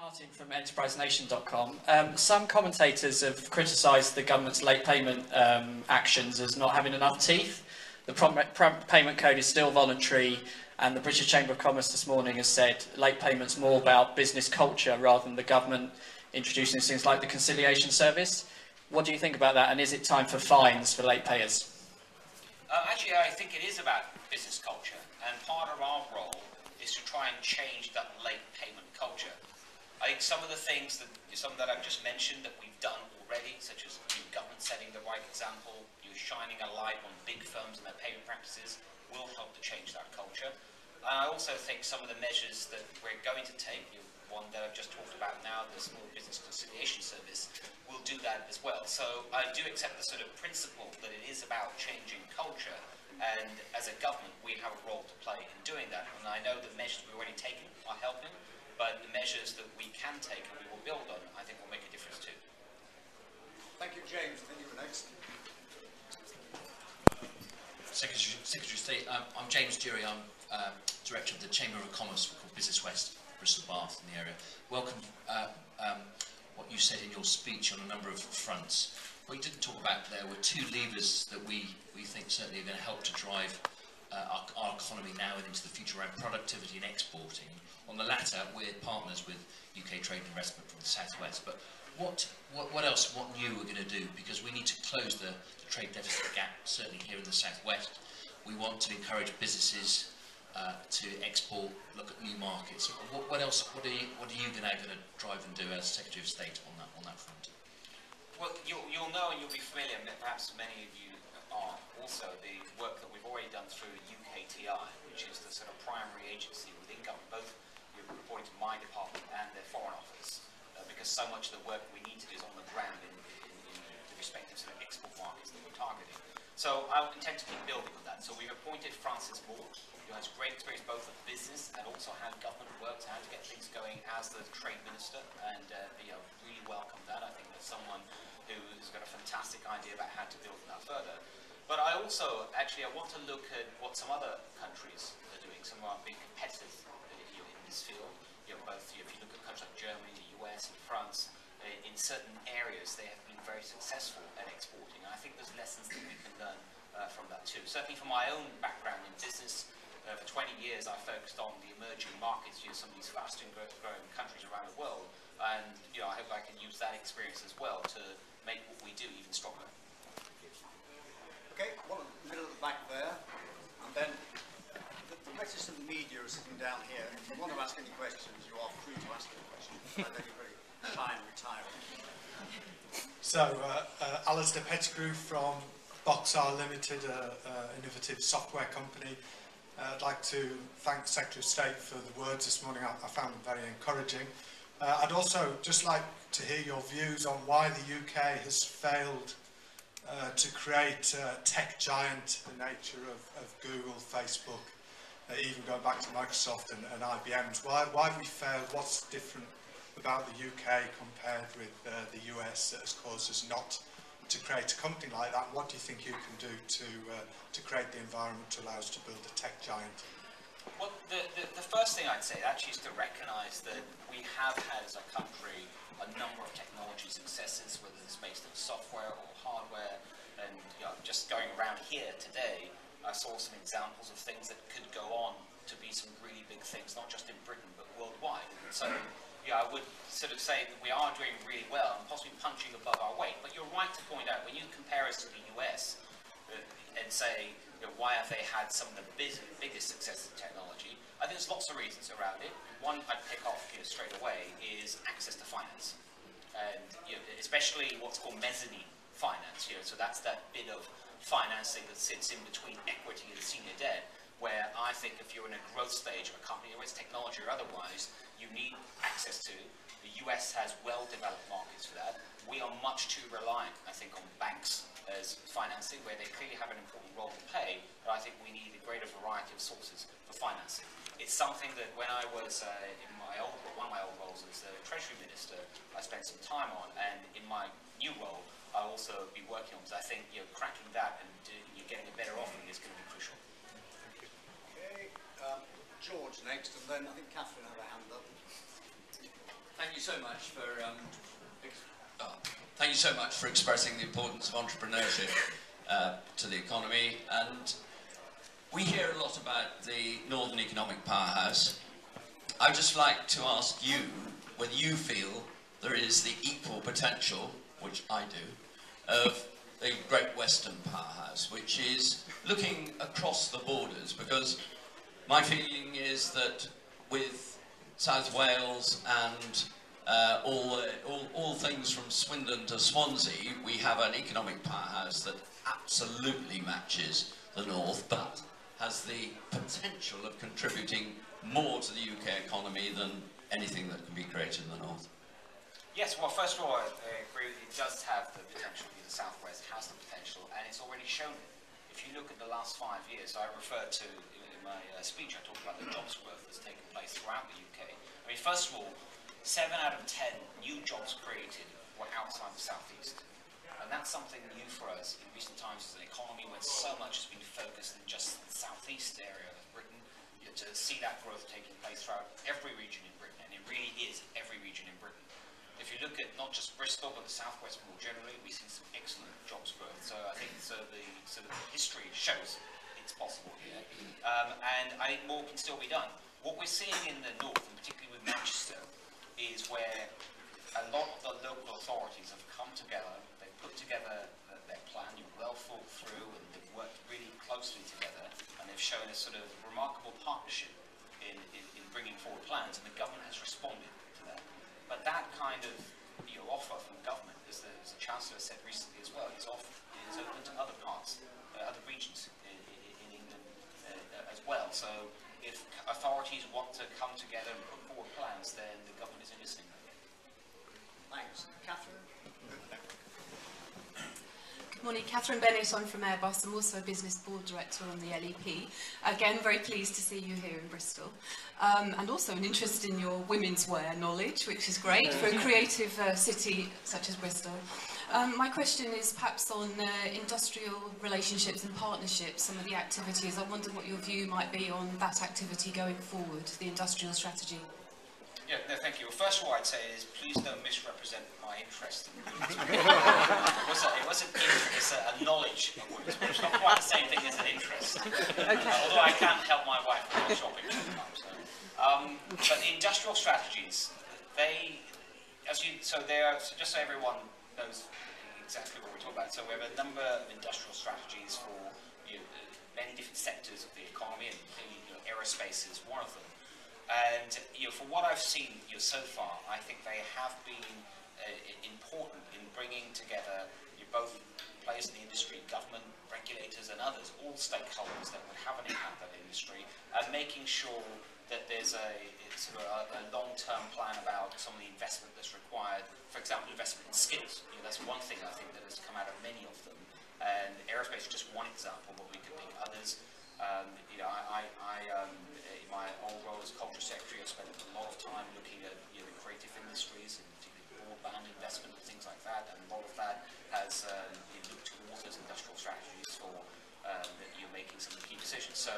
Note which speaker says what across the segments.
Speaker 1: Martin from enterprisenation.com. Some commentators have criticised the government's late payment actions as not having enough teeth. The prompt payment code is still voluntary, and the British Chamber of Commerce this morning has said late payment's more about business culture rather than the government introducing things like the conciliation service. What do you think about that, and is it time for fines for late payers?
Speaker 2: Actually, I think it is about business culture, and part of our role is to try and change that late payment culture. I think some of the things that I've just mentioned that we've done already, such as government setting the right example, shining a light on big firms and their payment practices, will help to change that culture. And I also think some of the measures that we're going to take, one that I've just talked about now, the Small Business Conciliation Service, will do that as well. So I do accept the sort of principle that it is about changing culture, and as a government we have a role to play in doing that. And I know the measures we've already taken are helping, but the measures that we can take and we will build on, I think will make a difference too.
Speaker 3: Thank you, James. I think you were next.
Speaker 4: Secretary of State, I'm James Dury. I'm Director of the Chamber of Commerce called Business West, Bristol, Bath in the area. Welcome what you said in your speech on a number of fronts. What you didn't talk about there were two levers that we think certainly are going to help to drive our economy now and into the future around productivity and exporting. On the latter, we're partners with UK Trade and Investment from the Southwest, but what else, what new we're going to do? Because we need to close the trade deficit gap, certainly here in the Southwest. We want to encourage businesses to export, look at new markets. What else, what are you now going to drive and do as Secretary of State on that front?
Speaker 2: Well, you'll know and you'll be familiar, perhaps many of you are also, the work that we've already done through UKTI, which is the sort of primary agency within government, both reporting to my department and their Foreign Office, because so much of the work we need to do is on the ground in the respective sort of export markets that we're targeting. So I intend to keep building on that. So we've appointed Francis Moore, who has great experience both of business and also how government works, how to get things going as the Trade Minister, and really welcome that. I think that's someone who's got a fantastic idea about how to build that further. But I also, I want to look at what some other countries are doing, some of our big competitors in this field. Both, if you look at countries like Germany, the US, and France, in certain areas they have been very successful at exporting. And I think there's lessons that we can learn from that too. Certainly from my own background in business, for 20 years I focused on the emerging markets, some of these fast and growing countries around the world. And I hope I can use that experience as well to make what we do even stronger.
Speaker 3: Okay, one in the middle of the back there, and then the rest of the media are sitting down here. If you want to ask any questions, you are free to ask any questions. I know you're very shy and retiring.
Speaker 5: So, Alistair Pettigrew from Boxar Limited, an innovative software company. I'd like to thank the Secretary of State for the words this morning. I found them very encouraging. I'd also just like to hear your views on why the UK has failed to create a tech giant, the nature of Google, Facebook, even going back to Microsoft and IBM's. Why have we failed? What's different about the UK compared with the US that has caused us not to create a company like that? What do you think you can do to create the environment to allow us to build a tech giant?
Speaker 2: Well, the first thing I'd say actually is to recognise that we have had as a country a number of technology successes, whether it's based on software or hardware. And just going around here today, I saw some examples of things that could go on to be some really big things, not just in Britain but worldwide. And so I would sort of say that we are doing really well and possibly punching above our weight. But you're right to point out, when you compare us to the US and say, why have they had some of the biggest successes in technology? I think there's lots of reasons around it. One I'd pick off straight away is access to finance, and especially what's called mezzanine finance. So that's that bit of financing that sits in between equity and senior debt, where I think if you're in a growth stage of a company, whether it's technology or otherwise, you need access to. The US has well-developed markets for that. We are much too reliant, I think, on banks as financing, where they clearly have an important role to play, but I think we need a greater variety of sources for financing. It's something that when I was in one of my old roles as the Treasury Minister, I spent some time on, and in my new role, I'll also be working on, because I think cracking that and you're getting a better offering is going to be crucial.
Speaker 3: Okay, George next, and then I think Catherine had a hand up.
Speaker 4: Thank you so much for thank you so much for expressing the importance of entrepreneurship to the economy. And we hear a lot about the Northern Economic Powerhouse. I'd just like to ask you whether you feel there is the equal potential, which I do, of the Great Western Powerhouse, which is looking across the borders, because my feeling is that with South Wales and all things from Swindon to Swansea, we have an economic powerhouse that absolutely matches the North, but has the potential of contributing more to the UK economy than anything that can be created in the North.
Speaker 2: Yes, well, first of all, I agree it does have the potential. The South West has the potential, and it's already shown it. If you look at the last 5 years, I referred to, in my speech, I talked about the jobs growth that's taken place throughout the UK. I mean, first of all, 7 out of 10 new jobs created were outside the South East. And that's something new for us in recent times as an economy where so much has been focused in just the South East area of Britain. To see that growth taking place throughout every region in Britain, and it really is every region in Britain. If you look at not just Bristol, but the South West more generally, we've seen some excellent jobs growth. So I think the history shows it's possible here. And I think more can still be done. What we're seeing in the North, and particularly with Manchester, is where a lot of the local authorities have come together, they've put together their plan, well thought through, and they've worked really closely together, and they've shown a sort of remarkable partnership in bringing forward plans, and the government has responded to that. But that kind of offer from government, as the Chancellor said recently as well, is open to other parts, other regions in England as well. So if authorities want to come together and put forward plans, then the government is listening.
Speaker 3: Thanks. Catherine?
Speaker 6: Good morning, Catherine Bennett. I'm from Airbus. I'm also a business board director on the LEP. Again, very pleased to see you here in Bristol. And also an interest in your women's wear knowledge, which is great for a creative city such as Bristol. My question is perhaps on industrial relationships and partnerships, some of the activities. I wonder what your view might be on that activity going forward, the industrial strategy.
Speaker 2: Yeah, no, thank you. Well, first of all, I'd say is please don't misrepresent my interest in women's wear. It wasn't interest, it's a knowledge of women's wear. It's not quite the same thing as an interest. Although I can't help my wife with shopping sometimes. But the industrial strategies, so just so everyone knows exactly what we're talking about. So we have a number of industrial strategies for many different sectors of the economy, and clearly aerospace is one of them. And from what I've seen so far, I think they have been important in bringing together both players in the industry, government, regulators and others, all stakeholders that would have an impact on the industry, and making sure that there's a long-term plan about some of the investment that's required. For example, investment in skills. That's one thing I think that has come out of many of them. And aerospace is just one example, but we could pick others. In my old role as culture secretary, I spent a lot of time looking at the creative industries, and particularly broadband investment and things like that. And a lot of that has looked towards those industrial strategies for making some of the key decisions. So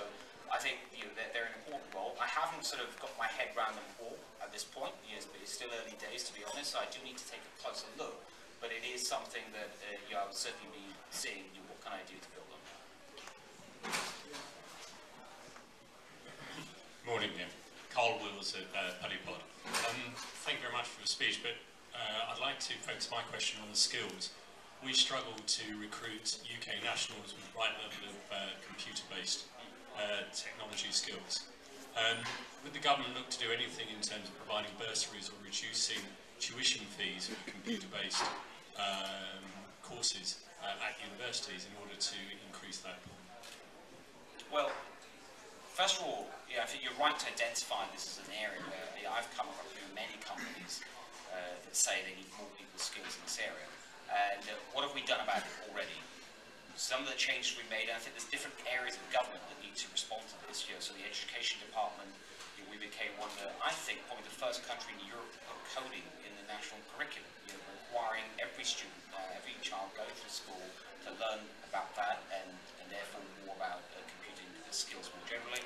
Speaker 2: I think they're an important role. I haven't sort of got my head around them all at this point. It's still early days, to be honest. So I do need to take a closer look, but it is something that I would certainly be seeing what can I do to build on.
Speaker 7: Morning, Jim. Carl Wills at Polypod. Thank you very much for the speech, but I'd like to focus my question on the skills. We struggle to recruit UK nationals with the right level of computer-based technology skills. Would the government look to do anything in terms of providing bursaries or reducing tuition fees for computer-based courses at universities in order to increase that pool?
Speaker 2: Well, first of all, I think you're right to identify this as an area where I've come across many companies that say they need more people's skills in this area. And what have we done about it already? Some of the changes we made, and I think there's different areas of government that need to respond to this. So the education department, we became one of the, I think, probably the first country in Europe to put coding in the national curriculum, requiring every student, every child going through school to learn about that and therefore more about computing skills more generally.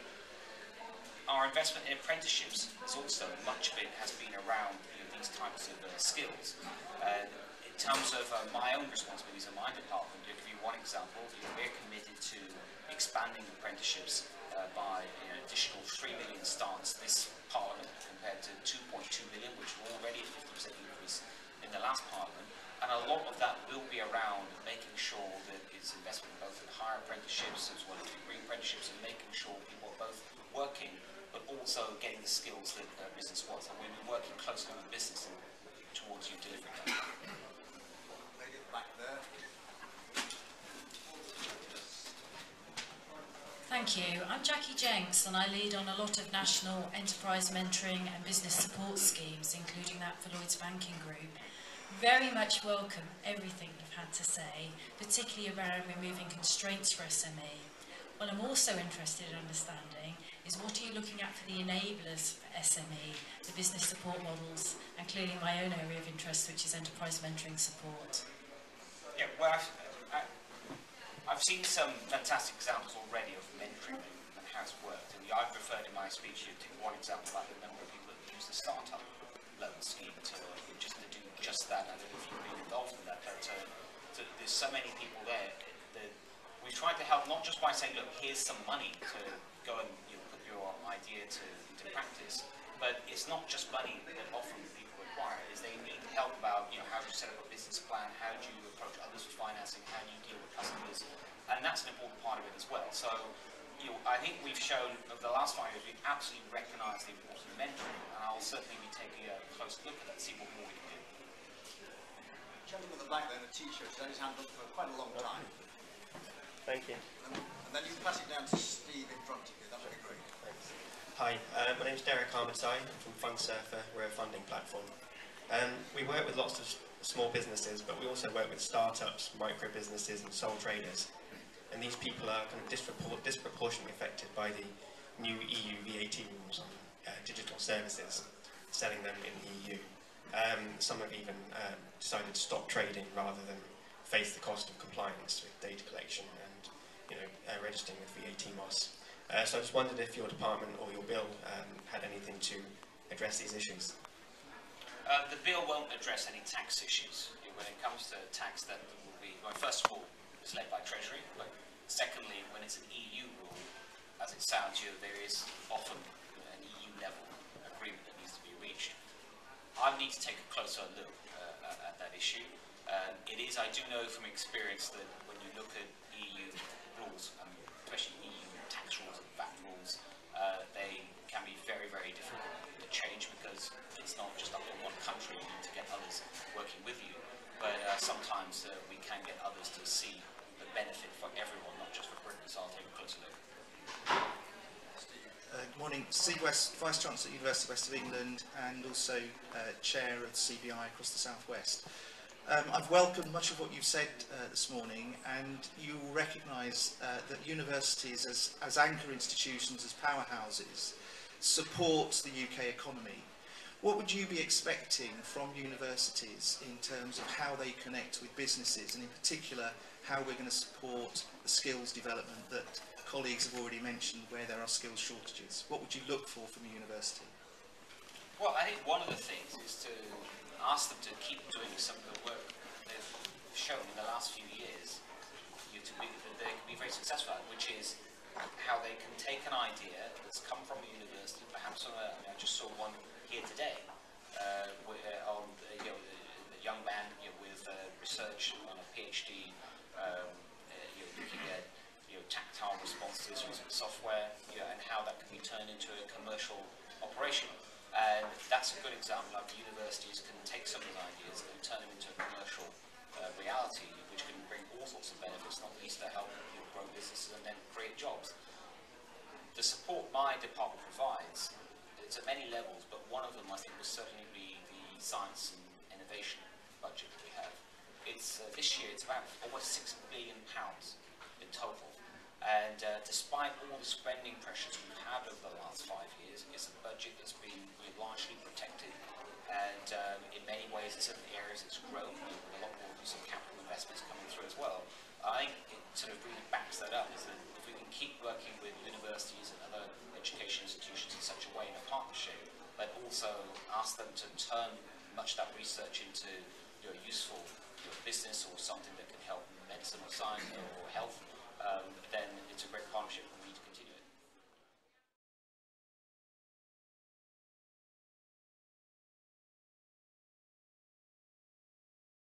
Speaker 2: our investment in apprenticeships is also, much of it has been around these types of skills. In terms of my own responsibilities in my department, to give you one example, we're committed to expanding apprenticeships by an additional 3 million starts this Parliament compared to 2.2 million, which were already a 50% increase in the last Parliament. And a lot of that will be around making sure that it's investment both in higher apprenticeships as well as degree apprenticeships, and making sure people are both working but also getting the skills that business wants. And we've been working closely with business towards you delivering that.
Speaker 3: Lady back there.
Speaker 8: Thank you. I'm Jackie Jenks, and I lead on a lot of national enterprise mentoring and business support schemes, including that for Lloyds Banking Group. Very much welcome everything you've had to say, particularly around removing constraints for SME. What I'm also interested in understanding is what are you looking at for the enablers for SME, the business support models, and clearly my own area of interest, which is enterprise mentoring support.
Speaker 2: Yeah, well, I've seen some fantastic examples already of mentoring and how it's worked. And I've referred in my speech to one example about the number of people that use the startup loan scheme to do just that. I don't know if you've been involved in that, but there's so many people there that we've tried to help, not just by saying, look, here's some money to go and put your idea into practice, but it's not just money that often people require, is they need help about how do you set up a business plan, how do you approach others with financing, how do you deal with customers, and that's an important part of it as well. So I think we've shown over the last 5 years we've absolutely recognised the importance of mentoring, and I'll certainly be taking a close look at that, see what more we can do.
Speaker 3: Gentleman in the back there in a t-shirt, he's had his hand up for quite a long time.
Speaker 9: Thank you.
Speaker 3: And then you pass it down to Steve in front of you, that would be great.
Speaker 9: Thanks. Hi, my name's Derek Armitage. I'm from Fund Surfer. We're a funding platform. We work with lots of small businesses, but we also work with startups, micro businesses and sole traders. And these people are kind of disproportionately affected by the new EU VAT rules on digital services, selling them in the EU. Some have even decided to stop trading rather than face the cost of compliance with data collection and registering with VAT MOS. So I just wondered if your department or your bill had anything to address these issues.
Speaker 2: The bill won't address any tax issues. When it comes to tax, that will be, well, first of all, it's led by Treasury, but secondly, when it's an EU rule, as it sounds, there is often an EU level agreement that needs to be reached. I need to take a closer look at that issue. It is, I do know from experience that when you look at EU rules, especially EU tax rules and VAT rules, they can be very, very difficult to change because it's not just up to one country, you need to get others working with you. But sometimes we can get others to see the benefit for everyone, not just for Britain, so I'll take a closer look.
Speaker 10: Good morning, Steve West, Vice Chancellor at University of West of England and also Chair of the CBI across the South West. I've welcomed much of what you've said this morning, and you recognise that universities as anchor institutions, as powerhouses, support the UK economy. What would you be expecting from universities in terms of how they connect with businesses, and in particular how we're going to support the skills development that colleagues have already mentioned where there are skills shortages? What would you look for from a university?
Speaker 2: Well, I think one of the things is to ask them to keep doing some of the work they've shown in the last few years that they can be very successful at, which is how they can take an idea that's come from a university, perhaps I just saw one here today on a young man with research on a PhD looking at tactile responses using software and how that can be turned into a commercial operation. And that's a good example of universities can take some of those ideas and turn them into a commercial reality, which can bring all sorts of benefits, not least to help grow businesses and then create jobs. The support my department provides, it's at many levels, but one of them I think will certainly be the science and innovation budget that we have. It's this year it's about almost £6 billion in total. And despite all the spending pressures we've had over the last 5 years, it's a budget that's been largely protected. And in many ways, in certain areas, it's grown with a lot more use of capital investments coming through as well. I think it sort of really backs that up, is that if we can keep working with universities and other education institutions in such a way in a partnership, but also ask them to turn much of that research into useful business or something that can help medicine or science or health